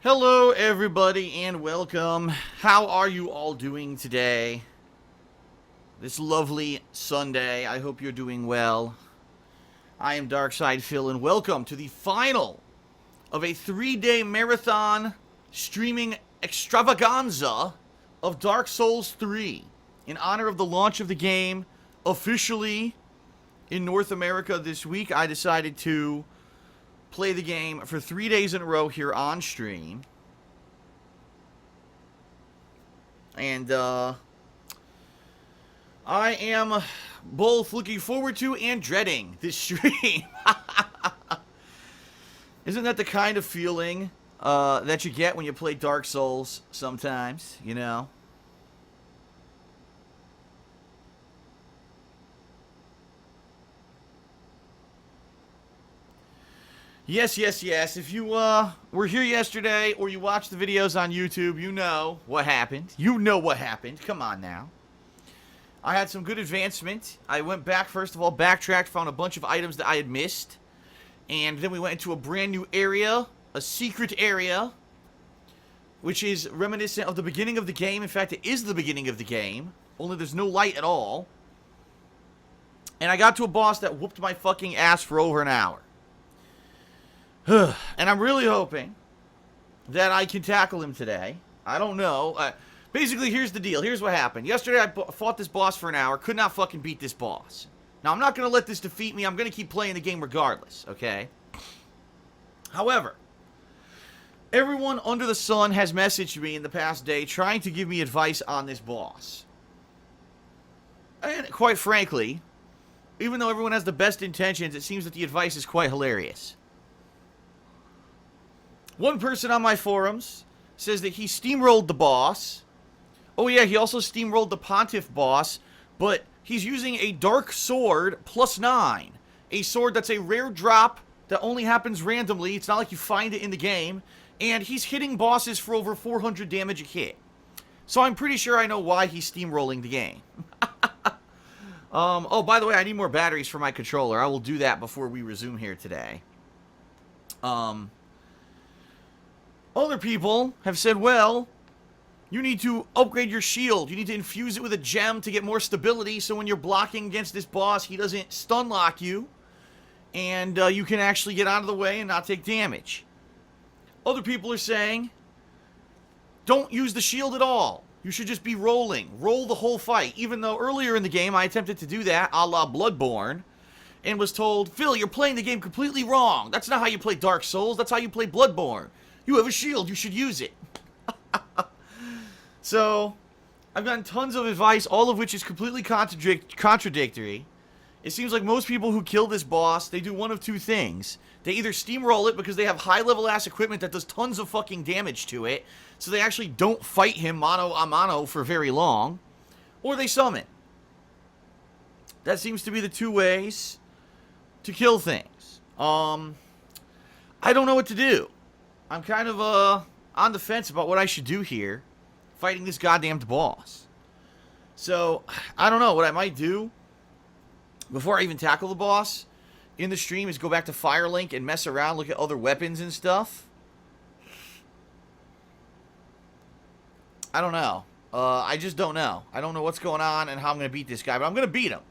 Hello, everybody, and welcome. How are you all doing today? This lovely Sunday. I hope you're doing well. I am Darkside Phil, and welcome to the final of a 3-day marathon streaming extravaganza of Dark Souls 3 in honor of the launch of the game officially in North America this week. I decided to play the game for 3 days in a row here on stream. And I am both looking forward to and dreading this stream. Isn't that the kind of feeling that you get when you play Dark Souls sometimes, you know? Yes. If you were here yesterday or you watched the videos on YouTube, you know what happened. Come on now. I had some good advancement. I went back, first of all, backtracked, found a bunch of items that I had missed. And then we went into a brand new area, a secret area, which is reminiscent of the beginning of the game. In fact, it is the beginning of the game, only there's no light at all. And I got to a boss that whooped my fucking ass for over an hour. And I'm really hoping that I can tackle him today. I don't know. Basically, here's the deal. Here's what happened. Yesterday, I fought this boss for an hour. Could not fucking beat this boss. Now, I'm not going to let this defeat me. I'm going to keep playing the game regardless, okay? However, everyone under the sun has messaged me in the past day trying to give me advice on this boss. And quite frankly, even though everyone has the best intentions, it seems that the advice is quite hilarious. One person on my forums says that he steamrolled the boss. Oh yeah, he also steamrolled the Pontiff boss, but he's using a Dark Sword +9. A sword that's a rare drop that only happens randomly. It's not like you find it in the game. And he's hitting bosses for over 400 damage a hit. So I'm pretty sure I know why he's steamrolling the game. Oh, by the way, I need more batteries for my controller. I will do that before we resume here today. Other people have said, well, you need to upgrade your shield. You need to infuse it with a gem to get more stability so when you're blocking against this boss, he doesn't stun lock you. And you can actually get out of the way and not take damage. Other people are saying, don't use the shield at all. You should just be rolling. Roll the whole fight. Even though earlier in the game I attempted to do that, a la Bloodborne, and was told, Phil, you're playing the game completely wrong. That's not how you play Dark Souls. That's how you play Bloodborne. You have a shield. You should use it. So, I've gotten tons of advice, all of which is completely contradictory. It seems like most people who kill this boss, they do one of two things. They either steamroll it because they have high-level ass equipment that does tons of fucking damage to it, so they actually don't fight him mano a mano for very long, or they summon. That seems to be the two ways to kill things. I don't know what to do. I'm kind of on the fence about what I should do here, fighting this goddamned boss. So, I don't know. What I might do, before I even tackle the boss, in the stream is go back to Firelink and mess around, look at other weapons and stuff. I don't know. I just don't know. I don't know what's going on and how I'm going to beat this guy, but I'm going to beat him.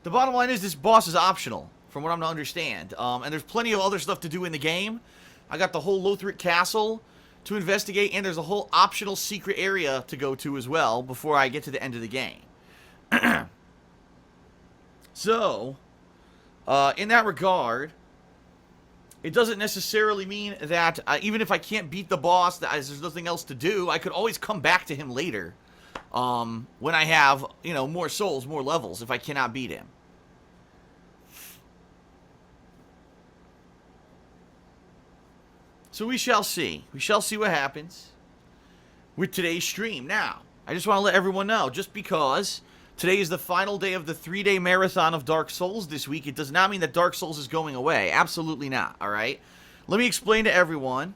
The bottom line is this boss is optional, from what I'm to understand. And there's plenty of other stuff to do in the game. I got the whole Lothric Castle to investigate, and there's a whole optional secret area to go to as well before I get to the end of the game. So, in that regard, it doesn't necessarily mean that even if I can't beat the boss, that there's nothing else to do. I could always come back to him later when I have, you know, more souls, more levels, if I cannot beat him. So we shall see. We shall see what happens with today's stream. Now, I just want to let everyone know, just because today is the final day of the 3-day marathon of Dark Souls this week, it does not mean that Dark Souls is going away. Absolutely not, alright? Let me explain to everyone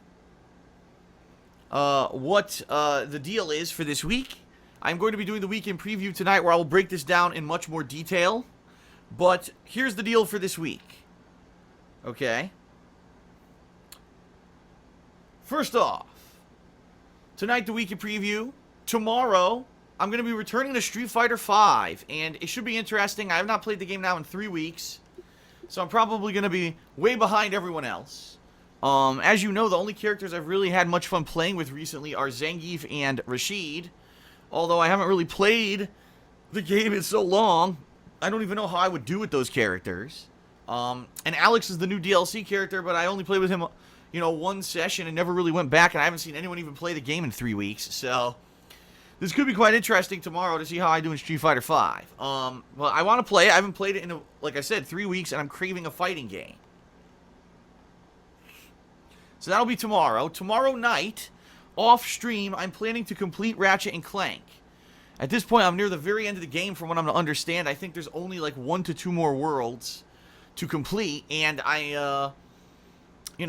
what the deal is for this week. I'm going to be doing the weekend preview tonight where I will break this down in much more detail. But here's the deal for this week. Okay? First off, tonight the weekend preview. Tomorrow, I'm going to be returning to Street Fighter V, and it should be interesting. I have not played the game now in 3 weeks, so I'm probably going to be way behind everyone else. As you know, the only characters I've really had much fun playing with recently are Zangief and Rashid. Although I haven't really played the game in so long, I don't even know how I would do with those characters. And Alex is the new DLC character, but I only played with him, one session and never really went back, and I haven't seen anyone even play the game in 3 weeks, so this could be quite interesting tomorrow to see how I do in Street Fighter V. Well, I want to play it. I haven't played it in, like I said, 3 weeks, and I'm craving a fighting game. So that'll be tomorrow. Tomorrow night, off stream, I'm planning to complete Ratchet and Clank. At this point, I'm near the very end of the game from what I'm to understand. I think there's only like 1 to 2 more worlds to complete, and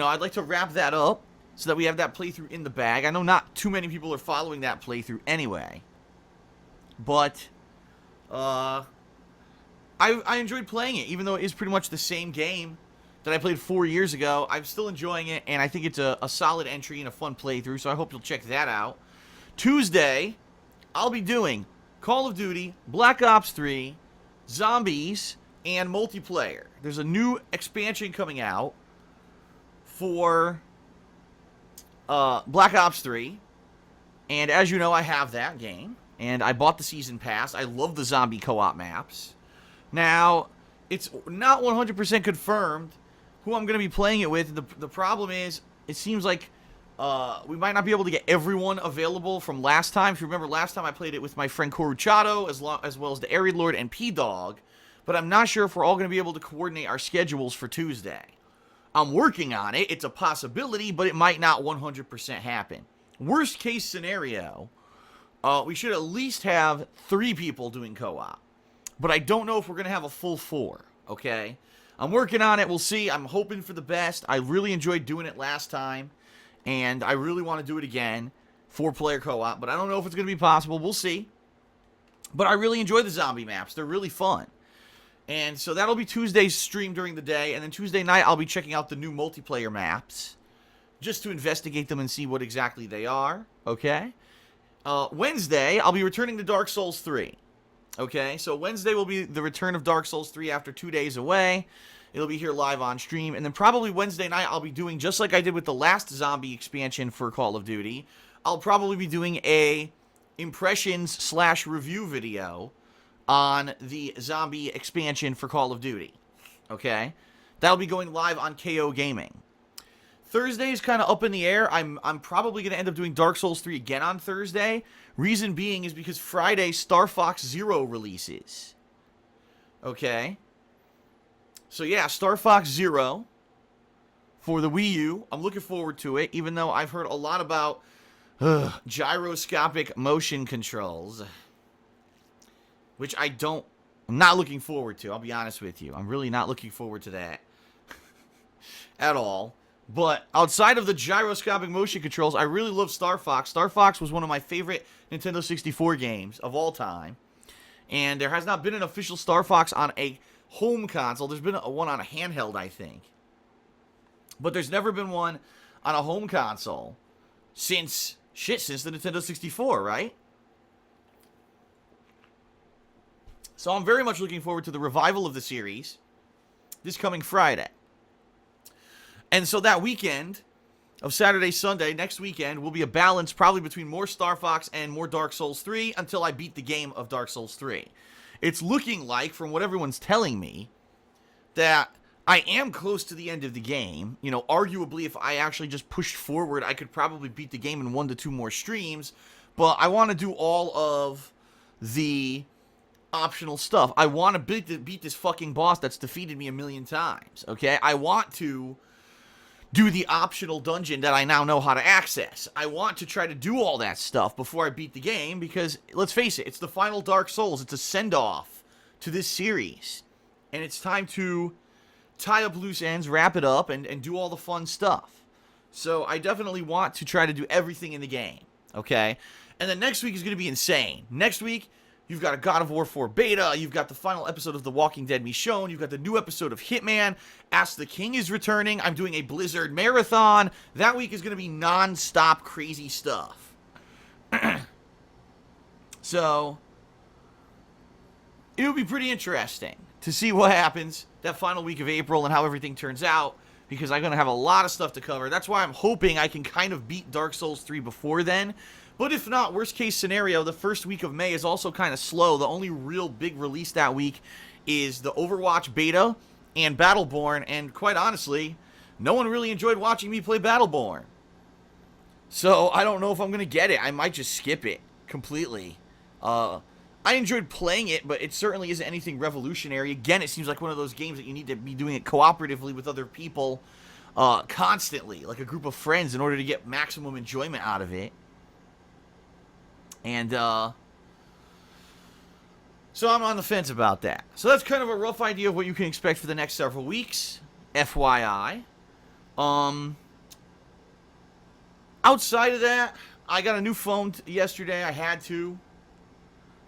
I'd like to wrap that up so that we have that playthrough in the bag. I know not too many people are following that playthrough anyway, but I enjoyed playing it, even though it is pretty much the same game that I played 4 years ago. I'm still enjoying it, and I think it's a solid entry and a fun playthrough, so I hope you'll check that out. Tuesday, I'll be doing Call of Duty, Black Ops 3, Zombies, and multiplayer. There's a new expansion coming out for Black Ops 3, and as you know, I have that game, and I bought the Season Pass. I love the zombie co-op maps. Now, it's not 100% confirmed who I'm going to be playing it with. The problem is, it seems like we might not be able to get everyone available from last time. If you remember, last time I played it with my friend Coruchado, as well as the Arid Lord and P-Dog, but I'm not sure if we're all going to be able to coordinate our schedules for Tuesday. I'm working on it. It's a possibility, but it might not 100% happen. Worst case scenario, we should at least have 3 people doing co-op, but I don't know if we're going to have a full 4, okay? I'm working on it. We'll see. I'm hoping for the best. I really enjoyed doing it last time, and I really want to do it again, 4-player co-op, but I don't know if it's going to be possible. We'll see. But I really enjoy the zombie maps. They're really fun. And so that'll be Tuesday's stream during the day, and then Tuesday night I'll be checking out the new multiplayer maps just to investigate them and see what exactly they are, okay? Wednesday, I'll be returning to Dark Souls 3. Okay, so Wednesday will be the return of Dark Souls 3 after 2 days away. It'll be here live on stream. And then probably Wednesday night, I'll be doing, just like I did with the last zombie expansion for Call of Duty, I'll probably be doing a impressions/review video on the zombie expansion for Call of Duty. Okay? That'll be going live on KO Gaming. Thursday is kind of up in the air. I'm probably going to end up doing Dark Souls 3 again on Thursday. Reason being is because Friday Star Fox Zero releases. Okay? So yeah, Star Fox Zero for the Wii U. I'm looking forward to it, even though I've heard a lot about gyroscopic motion controls, which I'm not looking forward to. I'll be honest with you. I'm really not looking forward to that at all. But outside of the gyroscopic motion controls, I really love Star Fox. Star Fox was one of my favorite Nintendo 64 games of all time. And there has not been an official Star Fox on a home console. There's been one on a handheld, I think. But there's never been one on a home console since the Nintendo 64, right? So I'm very much looking forward to the revival of the series this coming Friday. And so that weekend of Saturday, Sunday, next weekend, will be a balance probably between more Star Fox and more Dark Souls 3 until I beat the game of Dark Souls 3. It's looking like, from what everyone's telling me, that I am close to the end of the game. You know, arguably, if I actually just pushed forward, I could probably beat the game in 1 to 2 more streams. But I want to do all of the optional stuff. I want to beat this fucking boss that's defeated me a million times, okay? I want to do the optional dungeon that I now know how to access. I want to try to do all that stuff before I beat the game because, let's face it, it's the final Dark Souls. It's a send-off to this series. And it's time to tie up loose ends, wrap it up, and do all the fun stuff. So I definitely want to try to do everything in the game, okay? And then next week is going to be insane. Next week, You've got a God of War 4 beta. You've got the final episode of The Walking Dead Michonne. You've got the new episode of Hitman. Ask the King is returning. I'm doing a Blizzard marathon. That week is going to be non-stop crazy stuff. So, it would be pretty interesting to see what happens that final week of April and how everything turns out, because I'm going to have a lot of stuff to cover. That's why I'm hoping I can kind of beat Dark Souls 3 before then. But if not, worst case scenario, the first week of May is also kind of slow. The only real big release that week is the Overwatch beta and Battleborn, and quite honestly, no one really enjoyed watching me play Battleborn. So I don't know if I'm going to get it. I might just skip it completely. I enjoyed playing it, but it certainly isn't anything revolutionary. Again, it seems like one of those games that you need to be doing it cooperatively with other people constantly, like a group of friends, in order to get maximum enjoyment out of it. And so I'm on the fence about that. So that's kind of a rough idea of what you can expect for the next several weeks, FYI. Outside of that, I got a new phone yesterday. I had to.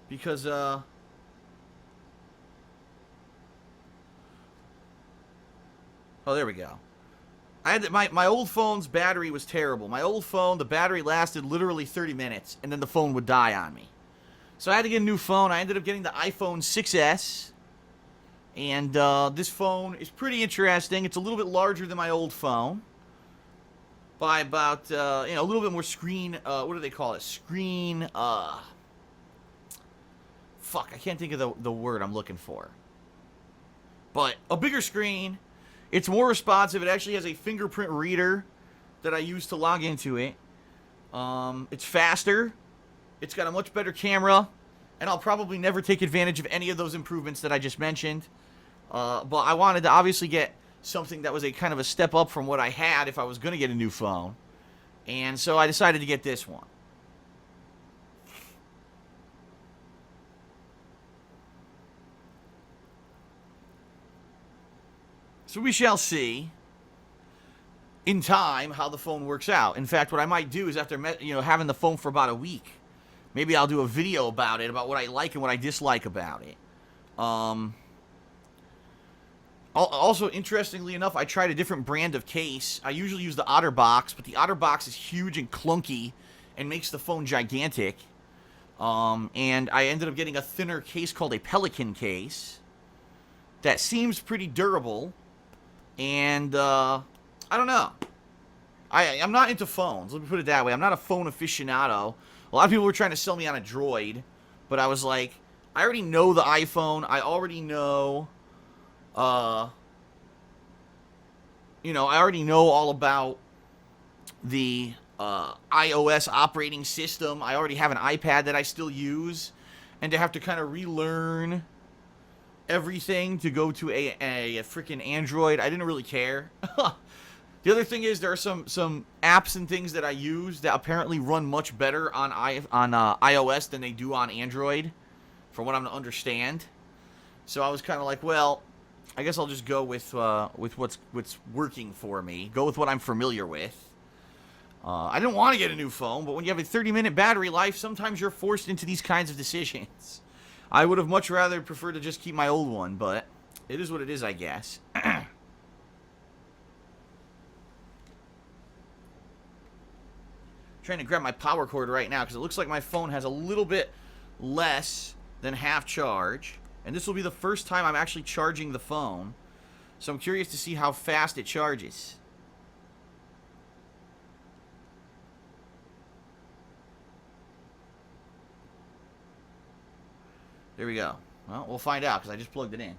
Because, oh, there we go. I had my old phone's battery was terrible. My old phone, the battery lasted literally 30 minutes, and then the phone would die on me. So I had to get a new phone. I ended up getting the iPhone 6S, and this phone is pretty interesting. It's a little bit larger than my old phone by about, a little bit more screen, what do they call it? Screen, fuck, I can't think of the word I'm looking for. But a bigger screen. It's more responsive. It actually has a fingerprint reader that I use to log into it. It's faster. It's got a much better camera. And I'll probably never take advantage of any of those improvements that I just mentioned. But I wanted to obviously get something that was a kind of a step up from what I had if I was going to get a new phone. And so I decided to get this one. So we shall see in time how the phone works out. In fact, what I might do is after having the phone for about a week, maybe I'll do a video about it, about what I like and what I dislike about it. Also, interestingly enough, I tried a different brand of case. I usually use the OtterBox, but the OtterBox is huge and clunky and makes the phone gigantic. And I ended up getting a thinner case called a Pelican case that seems pretty durable. And, I don't know. I'm not into phones. Let me put it that way. I'm not a phone aficionado. A lot of people were trying to sell me on a Droid. But I was like, I already know the iPhone. I already know, I already know all about the iOS operating system. I already have an iPad that I still use. And to have to kind of relearn everything to go to a freaking Android, I didn't really care. The other thing is there are some apps and things that I use that apparently run much better on iOS than they do on Android, from what I'm to understand. So I was kind of like, well, I guess I'll just go with what's working for me. Go with what I'm familiar with. I didn't want to get a new phone, but when you have a 30-minute battery life, sometimes you're forced into these kinds of decisions. I would have much rather preferred to just keep my old one, but it is what it is, I guess. Trying to grab my power cord right now because it looks like my phone has a little bit less than half charge. And this will be the first time I'm actually charging the phone. So I'm curious to see how fast it charges. There we go. Well, we'll find out because I just plugged it in.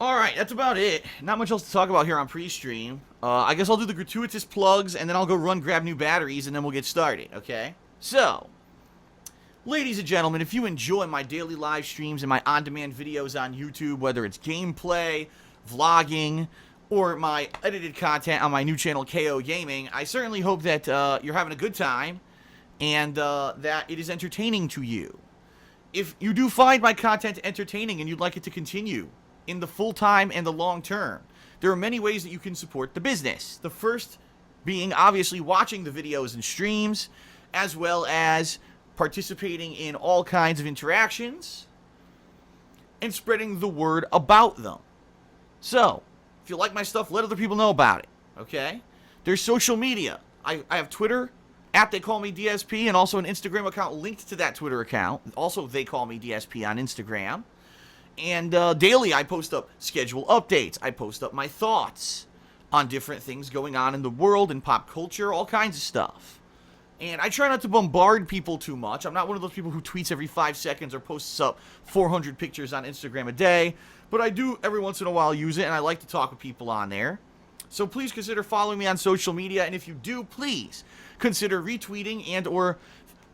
Alright, that's about it. Not much else to talk about here on pre-stream. I guess I'll do the gratuitous plugs, and then I'll go grab new batteries, and then we'll get started, okay? So, ladies and gentlemen, if you enjoy my daily live streams and my on-demand videos on YouTube, whether it's gameplay, vlogging, or my edited content on my new channel, KO Gaming, I certainly hope that you're having a good time, and that it is entertaining to you. If you do find my content entertaining and you'd like it to continue in the full time and the long term, there are many ways that you can support the business. The first being obviously watching the videos and streams, as well as participating in all kinds of interactions, and spreading the word about them. So, if you like my stuff, let other people know about it, okay? There's social media. I have Twitter, They Call Me DSP, and also an Instagram account linked to that Twitter account. Also, They Call Me DSP on Instagram. And daily, I post up schedule updates. I post up my thoughts on different things going on in the world and pop culture, all kinds of stuff. And I try not to bombard people too much. I'm not one of those people who tweets every 5 seconds or posts up 400 pictures on Instagram a day. But I do every once in a while use it, and I like to talk with people on there. So please consider following me on social media. And if you do, please consider retweeting and or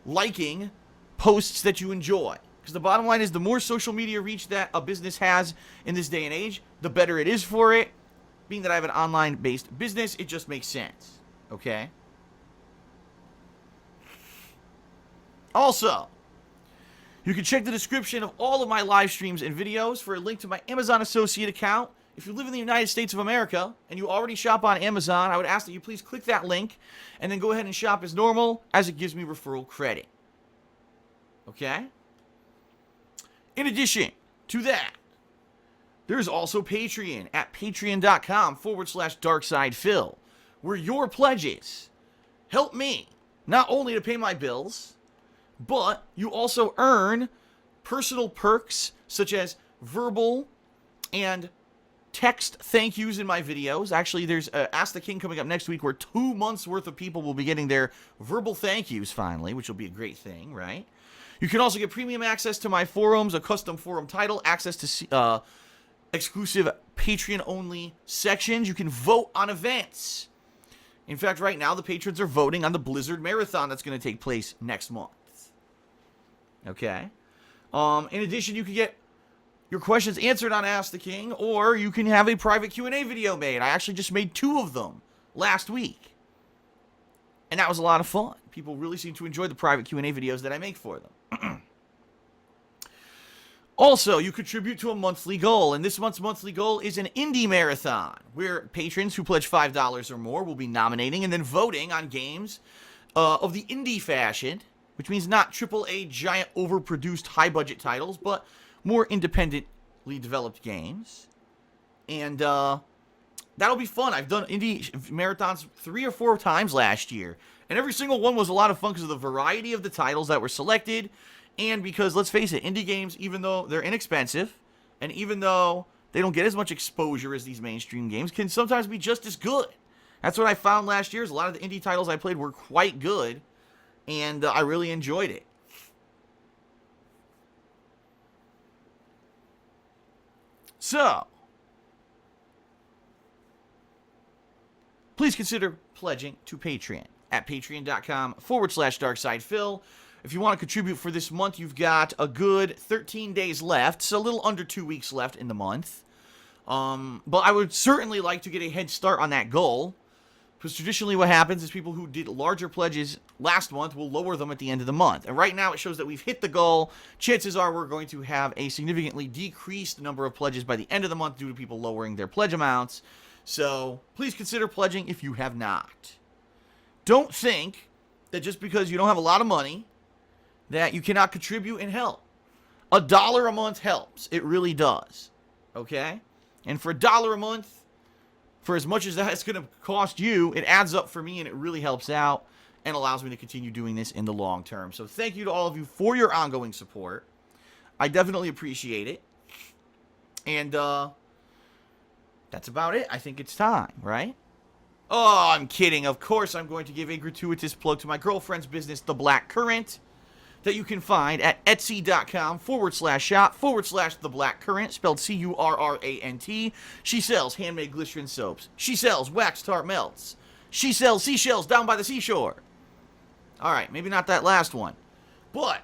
liking posts that you enjoy. Because the bottom line is the more social media reach that a business has in this day and age, the better it is for it. Being that I have an online-based business, it just makes sense. Okay? Also, you can check the description of all of my live streams and videos for a link to my Amazon Associate account. If you live in the United States of America and you already shop on Amazon, I would ask that you please click that link and then go ahead and shop as normal, as it gives me referral credit. Okay? In addition to that, there's also Patreon at patreon.com/DarksidePhil, where your pledges help me not only to pay my bills, but you also earn personal perks such as verbal and text thank yous in my videos. Actually, there's Ask the King coming up next week where 2 months worth of people will be getting their verbal thank yous finally, which will be a great thing, right? You can also get premium access to my forums, a custom forum title, access to exclusive Patreon-only sections. You can vote on events. In fact, right now, the patrons are voting on the Blizzard Marathon that's going to take place next month. Okay? In addition, you can get your questions answered on Ask the King, or you can have a private Q&A video made. I actually just made 2 of them last week. And that was a lot of fun. People really seem to enjoy the private Q&A videos that I make for them. Also, you contribute to a monthly goal, and this month's monthly goal is an indie marathon, where patrons who pledge $5 or more will be nominating and then voting on games of the indie fashion, which means not AAA giant overproduced high-budget titles, but more independently developed games. And that'll be fun. I've done indie marathons 3 or 4 times last year, and every single one was a lot of fun because of the variety of the titles that were selected. And because, let's face it, indie games, even though they're inexpensive, and even though they don't get as much exposure as these mainstream games, can sometimes be just as good. That's what I found last year, is a lot of the indie titles I played were quite good, and I really enjoyed it. So, please consider pledging to Patreon at patreon.com/DarksidePhil. If you want to contribute for this month, you've got a good 13 days left, so a little under 2 weeks left in the month. But I would certainly like to get a head start on that goal, because traditionally what happens is people who did larger pledges last month will lower them at the end of the month. And right now it shows that we've hit the goal. Chances are we're going to have a significantly decreased number of pledges by the end of the month due to people lowering their pledge amounts. So please consider pledging if you have not. Don't think that just because you don't have a lot of money that you cannot contribute and help. $1 a month helps. It really does. Okay? And for $1 a month, for as much as that's going to cost you, it adds up for me and it really helps out and allows me to continue doing this in the long term. So thank you to all of you for your ongoing support. I definitely appreciate it. And that's about it. I think it's time, right? Oh, I'm kidding. Of course, I'm going to give a gratuitous plug to my girlfriend's business, The Black Currant, that you can find at etsy.com/shop/The Black Currant, spelled CURRANT. She sells handmade glycerin soaps. She sells wax tart melts. She sells seashells down by the seashore. Alright, maybe not that last one. But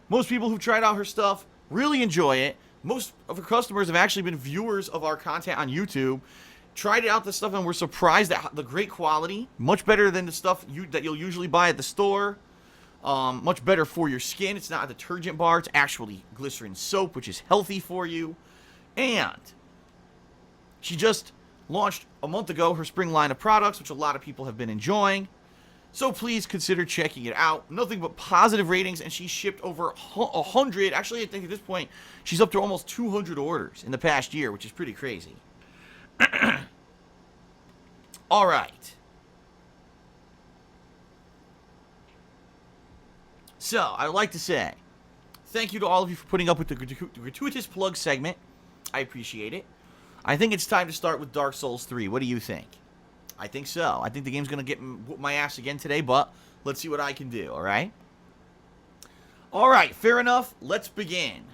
most people who've tried out her stuff really enjoy it. Most of her customers have actually been viewers of our content on YouTube. Tried out the stuff and were surprised at the great quality. Much better than the stuff that you'll usually buy at the store. Much better for your skin. It's not a detergent bar. It's actually glycerin soap, which is healthy for you. And she just launched a month ago her spring line of products, which a lot of people have been enjoying. So please consider checking it out. Nothing but positive ratings, and she shipped over 100. Actually, I think at this point, she's up to almost 200 orders in the past year, which is pretty crazy. All right. So, I'd like to say thank you to all of you for putting up with the gratuitous plug segment. I appreciate it. I think it's time to start with Dark Souls 3. What do you think? I think so. I think the game's going to whoop my ass again today, but let's see what I can do, all right? All right, fair enough. Let's begin.